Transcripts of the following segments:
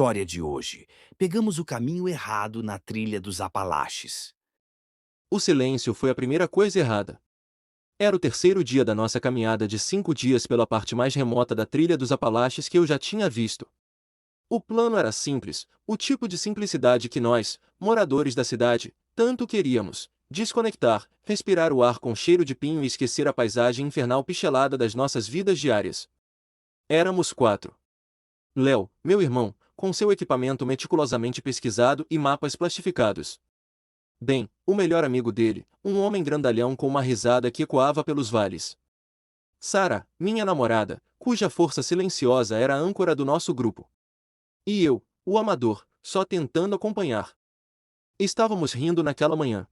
história de hoje. Pegamos o caminho errado na trilha dos Apalaches. O silêncio foi a primeira coisa errada. Era o terceiro dia da nossa caminhada de 5 dias pela parte mais remota da trilha dos Apalaches que eu já tinha visto. O plano era simples, o tipo de simplicidade que nós, moradores da cidade, tanto queríamos: desconectar, respirar o ar com cheiro de pinho e esquecer a paisagem infernal pixelada das nossas vidas diárias. Éramos 4. Léo, meu irmão, com seu equipamento meticulosamente pesquisado e mapas plastificados. Ben, o melhor amigo dele, um homem grandalhão com uma risada que ecoava pelos vales. Sarah, minha namorada, cuja força silenciosa era a âncora do nosso grupo. E eu, o amador, só tentando acompanhar. Estávamos rindo naquela manhã.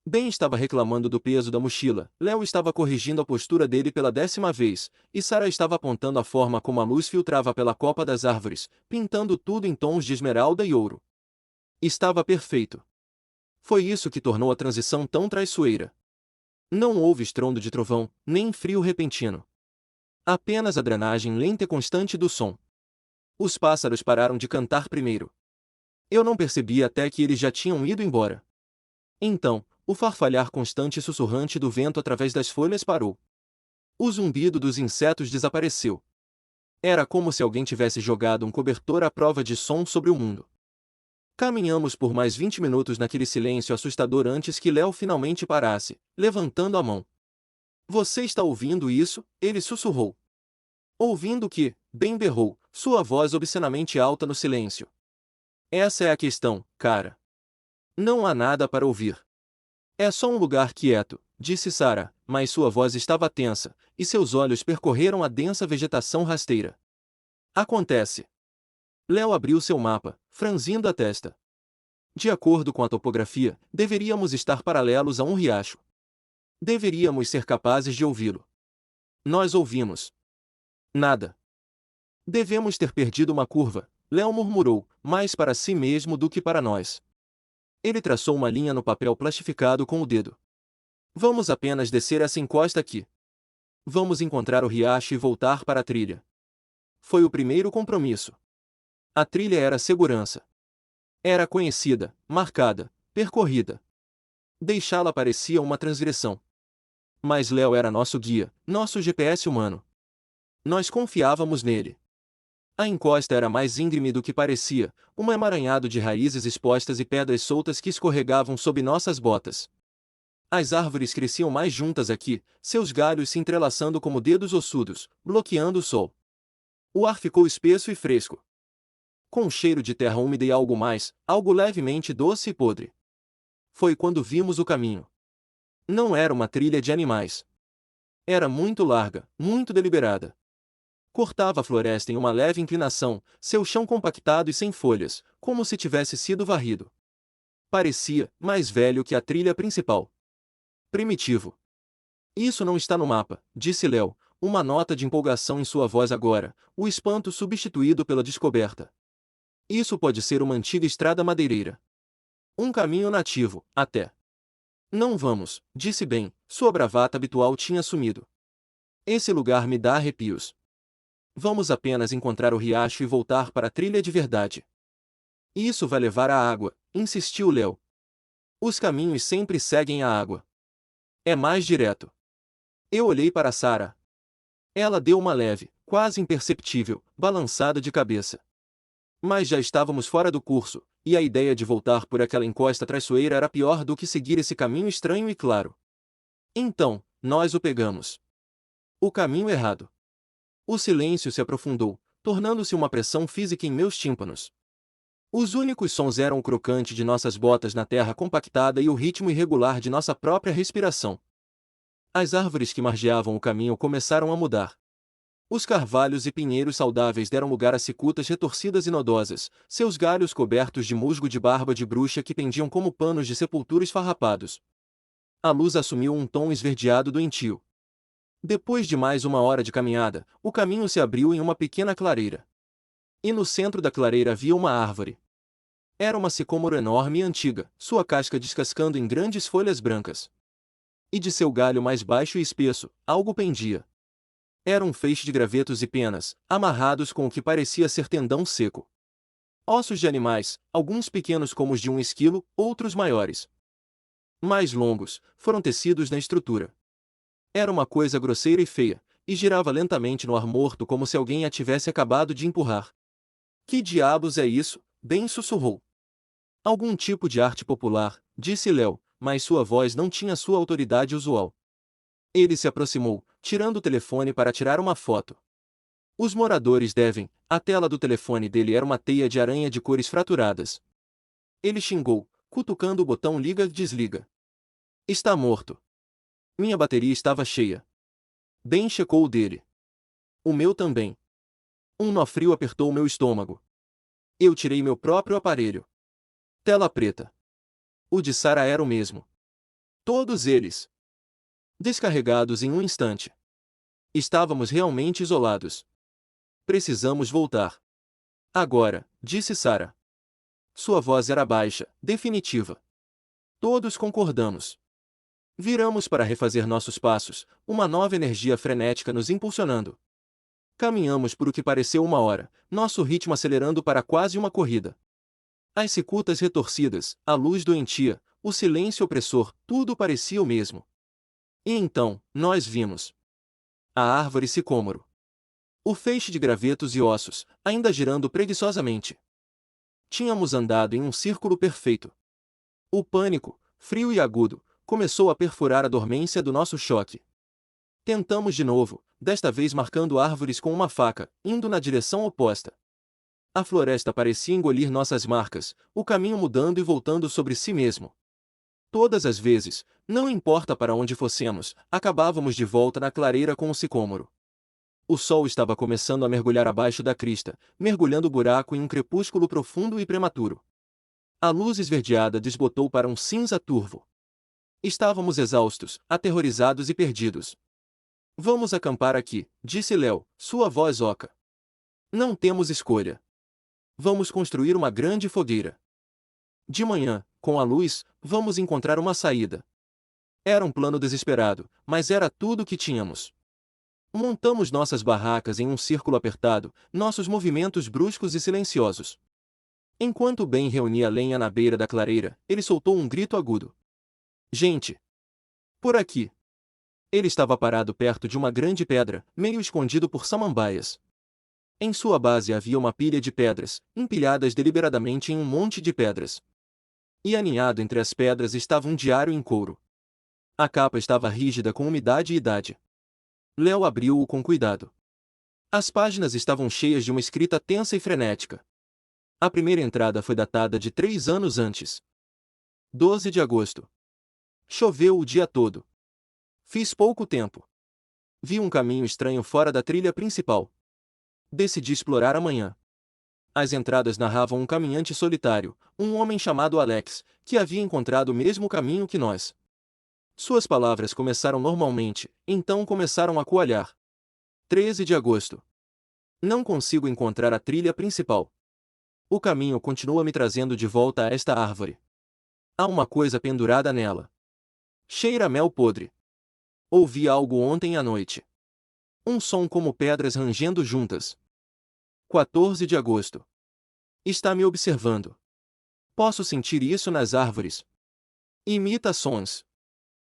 Ben estava reclamando do peso da mochila, Léo estava corrigindo a postura dele pela 10ª vez, e Sarah estava apontando a forma como a luz filtrava pela copa das árvores, pintando tudo em tons de esmeralda e ouro. Estava perfeito. Foi isso que tornou a transição tão traiçoeira. Não houve estrondo de trovão, nem frio repentino. Apenas a drenagem lenta e constante do som. Os pássaros pararam de cantar primeiro. Eu não percebi até que eles já tinham ido embora. Então, o farfalhar constante e sussurrante do vento através das folhas parou. O zumbido dos insetos desapareceu. Era como se alguém tivesse jogado um cobertor à prova de som sobre o mundo. Caminhamos por mais 20 minutos naquele silêncio assustador antes que Léo finalmente parasse, levantando a mão. Você está ouvindo isso? Ele sussurrou. Ouvindo o que? Ben berrou, sua voz obscenamente alta no silêncio. Essa é a questão, cara. Não há nada para ouvir. É só um lugar quieto, disse Sarah, mas sua voz estava tensa, e seus olhos percorreram a densa vegetação rasteira. Acontece. Léo abriu seu mapa, franzindo a testa. De acordo com a topografia, deveríamos estar paralelos a um riacho. Deveríamos ser capazes de ouvi-lo. Nós ouvimos. Nada. Devemos ter perdido uma curva, Léo murmurou, mais para si mesmo do que para nós. Ele traçou uma linha no papel plastificado com o dedo. Vamos apenas descer essa encosta aqui. Vamos encontrar o riacho e voltar para a trilha. Foi o primeiro compromisso. A trilha era segurança. Era conhecida, marcada, percorrida. Deixá-la parecia uma transgressão. Mas Léo era nosso guia, nosso GPS humano. Nós confiávamos nele. A encosta era mais íngreme do que parecia, um emaranhado de raízes expostas e pedras soltas que escorregavam sob nossas botas. As árvores cresciam mais juntas aqui, seus galhos se entrelaçando como dedos ossudos, bloqueando o sol. O ar ficou espesso e fresco, com um cheiro de terra úmida e algo mais, algo levemente doce e podre. Foi quando vimos o caminho. Não era uma trilha de animais. Era muito larga, muito deliberada. Cortava a floresta em uma leve inclinação, seu chão compactado e sem folhas, como se tivesse sido varrido. Parecia mais velho que a trilha principal. Primitivo. Isso não está no mapa, disse Léo, uma nota de empolgação em sua voz agora, o espanto substituído pela descoberta. Isso pode ser uma antiga estrada madeireira. Um caminho nativo, até. Não vamos, disse Ben, sua bravata habitual tinha sumido. Esse lugar me dá arrepios. Vamos apenas encontrar o riacho e voltar para a trilha de verdade. Isso vai levar à água, insistiu Léo. Os caminhos sempre seguem a água. É mais direto. Eu olhei para Sarah. Ela deu uma leve, quase imperceptível, balançada de cabeça. Mas já estávamos fora do curso, e a ideia de voltar por aquela encosta traiçoeira era pior do que seguir esse caminho estranho e claro. Então, nós o pegamos. O caminho errado. O silêncio se aprofundou, tornando-se uma pressão física em meus tímpanos. Os únicos sons eram o crocante de nossas botas na terra compactada e o ritmo irregular de nossa própria respiração. As árvores que margeavam o caminho começaram a mudar. Os carvalhos e pinheiros saudáveis deram lugar a cicutas retorcidas e nodosas, seus galhos cobertos de musgo de barba de bruxa que pendiam como panos de sepultura esfarrapados. A luz assumiu um tom esverdeado doentio. Depois de mais uma hora de caminhada, o caminho se abriu em uma pequena clareira. E no centro da clareira havia uma árvore. Era uma sicômoro enorme e antiga, sua casca descascando em grandes folhas brancas. E de seu galho mais baixo e espesso, algo pendia. Era um feixe de gravetos e penas, amarrados com o que parecia ser tendão seco. Ossos de animais, alguns pequenos como os de um esquilo, outros maiores. Mais longos, foram tecidos na estrutura. Era uma coisa grosseira e feia, e girava lentamente no ar morto como se alguém a tivesse acabado de empurrar. Que diabos é isso? Ben sussurrou. Algum tipo de arte popular, disse Léo, mas sua voz não tinha sua autoridade usual. Ele se aproximou, tirando o telefone para tirar uma foto. Os moradores devem. A tela do telefone dele era uma teia de aranha de cores fraturadas. Ele xingou, cutucando o botão liga-desliga. Está morto. Minha bateria estava cheia. Ben checou o dele. O meu também. Um nó frio apertou meu estômago. Eu tirei meu próprio aparelho. Tela preta. O de Sarah era o mesmo. Todos eles. Descarregados em um instante. Estávamos realmente isolados. Precisamos voltar. Agora, disse Sarah. Sua voz era baixa, definitiva. Todos concordamos. Viramos para refazer nossos passos, uma nova energia frenética nos impulsionando. Caminhamos por o que pareceu 1 hora, nosso ritmo acelerando para quase uma corrida. As cicutas retorcidas, a luz doentia, o silêncio opressor, tudo parecia o mesmo. E então, nós vimos a árvore sicômoro. O feixe de gravetos e ossos, ainda girando preguiçosamente. Tínhamos andado em um círculo perfeito. O pânico, frio e agudo, começou a perfurar a dormência do nosso choque. Tentamos de novo, desta vez marcando árvores com uma faca, indo na direção oposta. A floresta parecia engolir nossas marcas, o caminho mudando e voltando sobre si mesmo. Todas as vezes, não importa para onde fossemos, acabávamos de volta na clareira com o sicômoro. O sol estava começando a mergulhar abaixo da crista, mergulhando o buraco em um crepúsculo profundo e prematuro. A luz esverdeada desbotou para um cinza turvo. Estávamos exaustos, aterrorizados e perdidos. Vamos acampar aqui, disse Léo, sua voz oca. Não temos escolha. Vamos construir uma grande fogueira. De manhã, com a luz, vamos encontrar uma saída. Era um plano desesperado, mas era tudo o que tínhamos. Montamos nossas barracas em um círculo apertado, nossos movimentos bruscos e silenciosos. Enquanto Ben reunia lenha na beira da clareira, ele soltou um grito agudo. Gente! Por aqui! Ele estava parado perto de uma grande pedra, meio escondido por samambaias. Em sua base havia uma pilha de pedras, empilhadas deliberadamente em um monte de pedras. E aninhado entre as pedras estava um diário em couro. A capa estava rígida com umidade e idade. Léo abriu-o com cuidado. As páginas estavam cheias de uma escrita tensa e frenética. A primeira entrada foi datada de 3 anos antes. 12 de agosto. Choveu o dia todo. Fiz pouco tempo. Vi um caminho estranho fora da trilha principal. Decidi explorar amanhã. As entradas narravam um caminhante solitário, um homem chamado Alex, que havia encontrado o mesmo caminho que nós. Suas palavras começaram normalmente, então começaram a coalhar. 13 de agosto. Não consigo encontrar a trilha principal. O caminho continua me trazendo de volta a esta árvore. Há uma coisa pendurada nela. Cheira a mel podre. Ouvi algo ontem à noite. Um som como pedras rangendo juntas. 14 de agosto. Está me observando. Posso sentir isso nas árvores. Imita sons.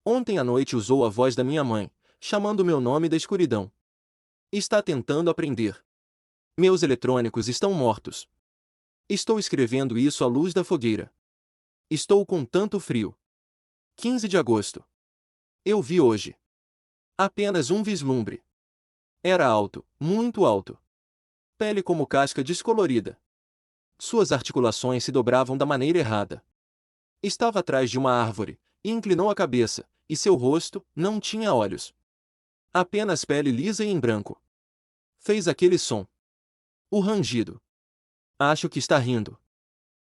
Ontem à noite usou a voz da minha mãe, chamando meu nome da escuridão. Está tentando aprender. Meus eletrônicos estão mortos. Estou escrevendo isso à luz da fogueira. Estou com tanto frio. 15 de agosto. Eu vi hoje. Apenas um vislumbre. Era alto, muito alto. Pele como casca descolorida. Suas articulações se dobravam da maneira errada. Estava atrás de uma árvore, e inclinou a cabeça, e seu rosto não tinha olhos. Apenas pele lisa e em branco. Fez aquele som. O rangido. Acho que está rindo.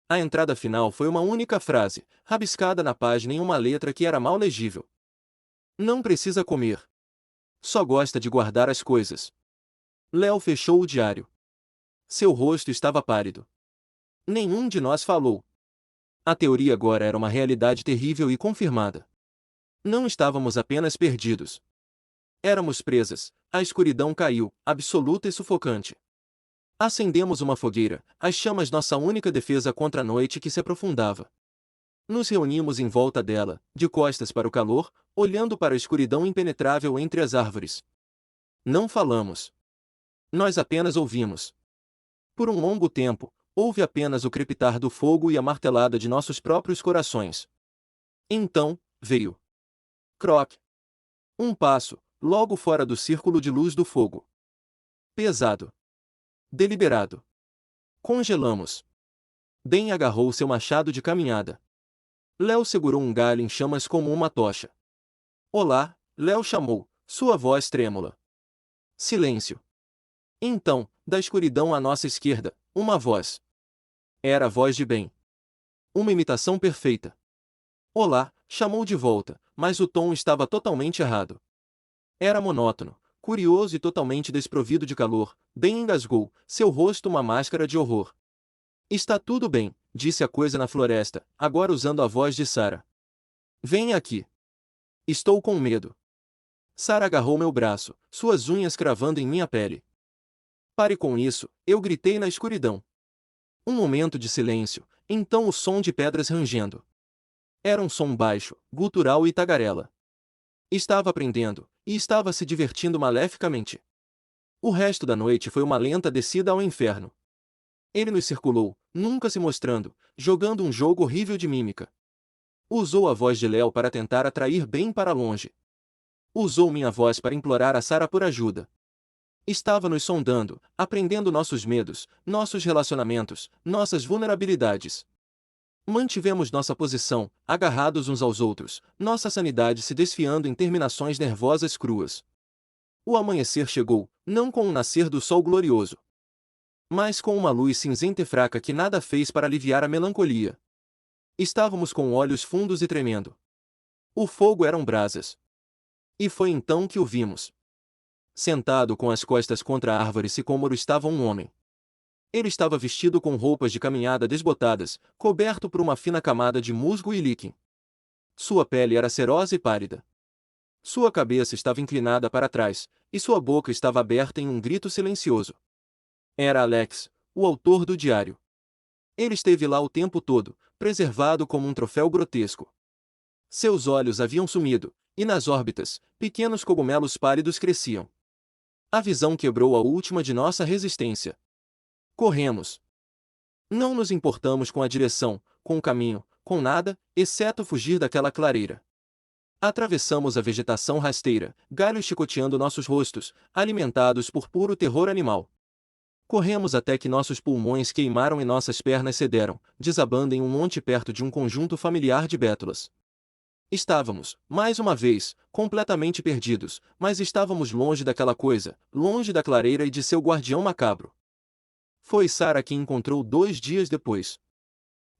A entrada final foi uma única frase, rabiscada na página em uma letra que era mal legível. Não precisa comer. Só gosta de guardar as coisas. Léo fechou o diário. Seu rosto estava pálido. Nenhum de nós falou. A teoria agora era uma realidade terrível e confirmada. Não estávamos apenas perdidos. Éramos presas, a escuridão caiu, absoluta e sufocante. Acendemos uma fogueira, as chamas nossa única defesa contra a noite que se aprofundava. Nos reunimos em volta dela, de costas para o calor, olhando para a escuridão impenetrável entre as árvores. Não falamos. Nós apenas ouvimos. Por um longo tempo, houve apenas o crepitar do fogo e a martelada de nossos próprios corações. Então, veio. Croc. Um passo, logo fora do círculo de luz do fogo. Pesado. Deliberado. Congelamos. Ben agarrou seu machado de caminhada. Léo segurou um galho em chamas como uma tocha. Olá, Léo chamou, sua voz trêmula. Silêncio. Então, da escuridão à nossa esquerda, uma voz. Era a voz de Ben. Uma imitação perfeita. Olá, chamou de volta, mas o tom estava totalmente errado. Era monótono, curioso e totalmente desprovido de calor. Ben engasgou, seu rosto uma máscara de horror. Está tudo bem, disse a coisa na floresta, agora usando a voz de Sarah. Venha aqui. Estou com medo. Sarah agarrou meu braço, suas unhas cravando em minha pele. Pare com isso, eu gritei na escuridão. Um momento de silêncio, então o som de pedras rangendo. Era um som baixo, gutural e tagarela. Estava aprendendo, e estava se divertindo maleficamente. O resto da noite foi uma lenta descida ao inferno. Ele nos circulou, nunca se mostrando, jogando um jogo horrível de mímica. Usou a voz de Léo para tentar atrair bem para longe. Usou minha voz para implorar a Sarah por ajuda. Estava nos sondando, aprendendo nossos medos, nossos relacionamentos, nossas vulnerabilidades. Mantivemos nossa posição, agarrados uns aos outros, nossa sanidade se desfiando em terminações nervosas cruas. O amanhecer chegou, não com o nascer do sol glorioso, mas com uma luz cinzenta e fraca que nada fez para aliviar a melancolia. Estávamos com olhos fundos e tremendo. O fogo eram brasas. E foi então que o vimos. Sentado com as costas contra a árvore sicômoro estava um homem. Ele estava vestido com roupas de caminhada desbotadas, coberto por uma fina camada de musgo e líquen. Sua pele era cerosa e pálida. Sua cabeça estava inclinada para trás, e sua boca estava aberta em um grito silencioso. Era Alex, o autor do diário. Ele esteve lá o tempo todo, preservado como um troféu grotesco. Seus olhos haviam sumido, e nas órbitas, pequenos cogumelos pálidos cresciam. A visão quebrou a última de nossa resistência. Corremos. Não nos importamos com a direção, com o caminho, com nada, exceto fugir daquela clareira. Atravessamos a vegetação rasteira, galhos chicoteando nossos rostos, alimentados por puro terror animal. Corremos até que nossos pulmões queimaram e nossas pernas cederam, desabando em um monte perto de um conjunto familiar de bétulas. Estávamos, mais uma vez, completamente perdidos, mas estávamos longe daquela coisa, longe da clareira e de seu guardião macabro. Foi Sarah quem encontrou 2 dias depois.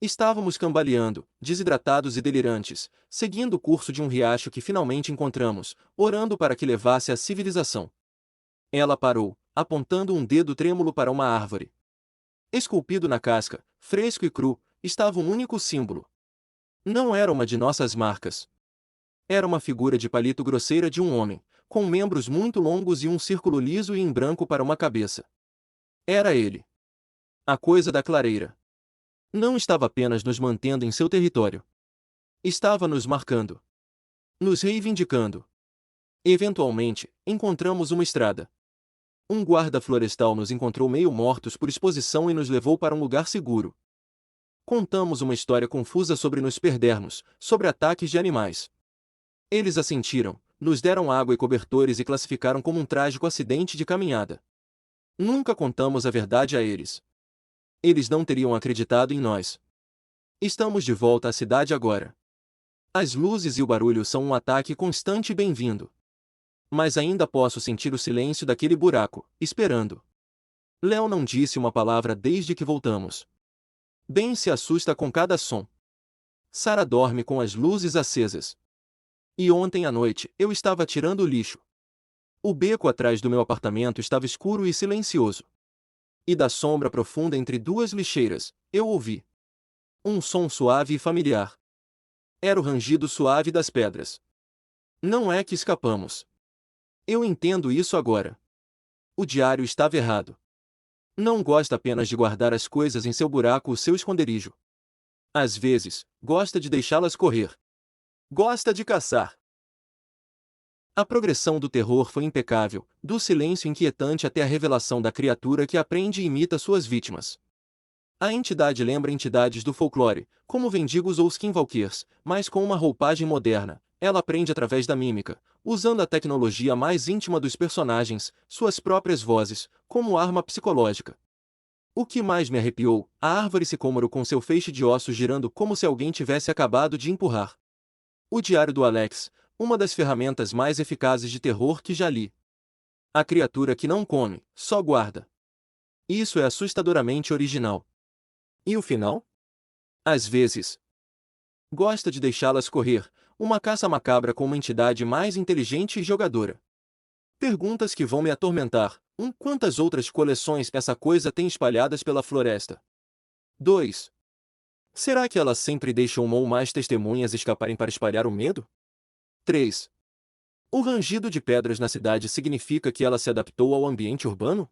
Estávamos cambaleando, desidratados e delirantes, seguindo o curso de um riacho que finalmente encontramos, orando para que levasse à civilização. Ela parou, apontando um dedo trêmulo para uma árvore. Esculpido na casca, fresco e cru, estava um único símbolo. Não era uma de nossas marcas. Era uma figura de palito grosseira de um homem, com membros muito longos e um círculo liso e em branco para uma cabeça. Era ele. A coisa da clareira. Não estava apenas nos mantendo em seu território. Estava nos marcando. Nos reivindicando. Eventualmente, encontramos uma estrada. Um guarda florestal nos encontrou meio mortos por exposição e nos levou para um lugar seguro. Contamos uma história confusa sobre nos perdermos, sobre ataques de animais. Eles assentiram, nos deram água e cobertores e classificaram como um trágico acidente de caminhada. Nunca contamos a verdade a eles. Eles não teriam acreditado em nós. Estamos de volta à cidade agora. As luzes e o barulho são um ataque constante e bem-vindo. Mas ainda posso sentir o silêncio daquele buraco, esperando. Léo não disse uma palavra desde que voltamos. Ben se assusta com cada som. Sarah dorme com as luzes acesas. E ontem à noite, eu estava tirando o lixo. O beco atrás do meu apartamento estava escuro e silencioso. E da sombra profunda entre 2 lixeiras, eu ouvi um som suave e familiar. Era o rangido suave das pedras. Não é que escapamos. Eu entendo isso agora. O diário estava errado. Não gosta apenas de guardar as coisas em seu buraco ou seu esconderijo. Às vezes, gosta de deixá-las correr. Gosta de caçar. A progressão do terror foi impecável, do silêncio inquietante até a revelação da criatura que aprende e imita suas vítimas. A entidade lembra entidades do folclore, como Vendigos ou Skinwalkers, mas com uma roupagem moderna. Ela aprende através da mímica, usando a tecnologia mais íntima dos personagens, suas próprias vozes, como arma psicológica. O que mais me arrepiou, a árvore sicômoro com seu feixe de ossos girando como se alguém tivesse acabado de empurrar. O Diário do Alex, uma das ferramentas mais eficazes de terror que já li. A criatura que não come, só guarda. Isso é assustadoramente original. E o final? Às vezes, gosta de deixá-las correr, uma caça macabra com uma entidade mais inteligente e jogadora. Perguntas que vão me atormentar. Quantas outras coleções essa coisa tem espalhadas pela floresta? 2. Será que ela sempre deixa uma ou mais testemunhas escaparem para espalhar o medo? 3. O rangido de pedras na cidade significa que ela se adaptou ao ambiente urbano?